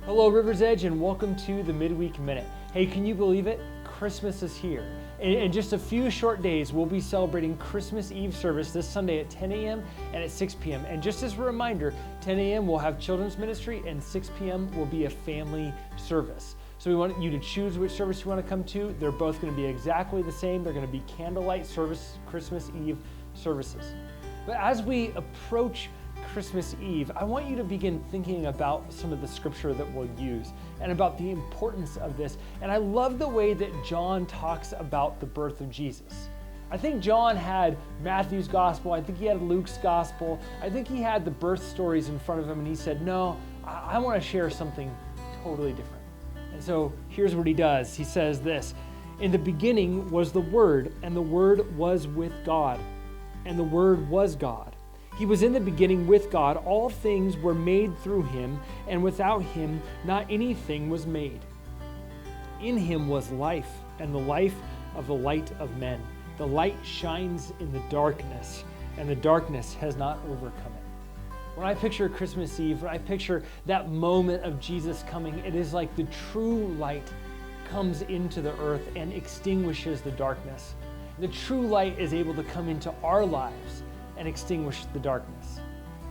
Hello, River's Edge, and welcome to the Midweek Minute. Hey, can you believe it? Christmas is here. In just a few short days, we'll be celebrating Christmas Eve service this Sunday at 10 a.m. and at 6 p.m. And just as a reminder, 10 a.m. we'll have children's ministry, and 6 p.m. will be a family service. So we want you to choose which service you want to come to. They're both going to be exactly the same. They're going to be Candlelight service, Christmas Eve services. But as we approach Christmas Eve, I want you to begin thinking about some of the scripture that we'll use and about the importance of this. And I love the way that John talks about the birth of Jesus. I think John had Matthew's gospel. I think he had Luke's gospel. I think he had the birth stories in front of him, and he said, no, I want to share something totally different. And so here's what he does. He says this: in the beginning was the Word, and the Word was with God, and the Word was God. He was in the beginning with God. All things were made through him, and without him not anything was made. In him was life, and the life of the light of men. The light shines in the darkness, and the darkness has not overcome it. When I picture Christmas Eve, when I picture that moment of Jesus coming, it is like the true light comes into the earth and extinguishes the darkness. The true light is able to come into our lives and extinguish the darkness.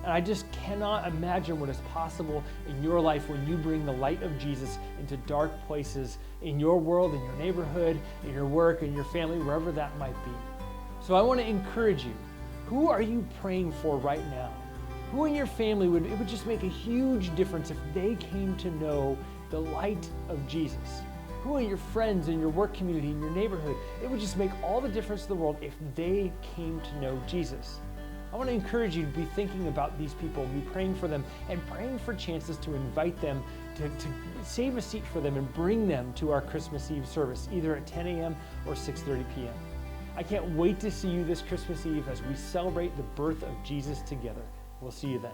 And I just cannot imagine what is possible in your life when you bring the light of Jesus into dark places in your world, in your neighborhood, in your work, in your family, wherever that might be. So I want to encourage you. Who are you praying for right now? Who in your family it would just make a huge difference if they came to know the light of Jesus? Who are your friends in your work community, in your neighborhood? It would just make all the difference in the world if they came to know Jesus. I want to encourage you to be thinking about these people, be praying for them, and praying for chances to invite them, to save a seat for them and bring them to our Christmas Eve service, either at 10 a.m. or 6:30 p.m. I can't wait to see you this Christmas Eve as we celebrate the birth of Jesus together. We'll see you then.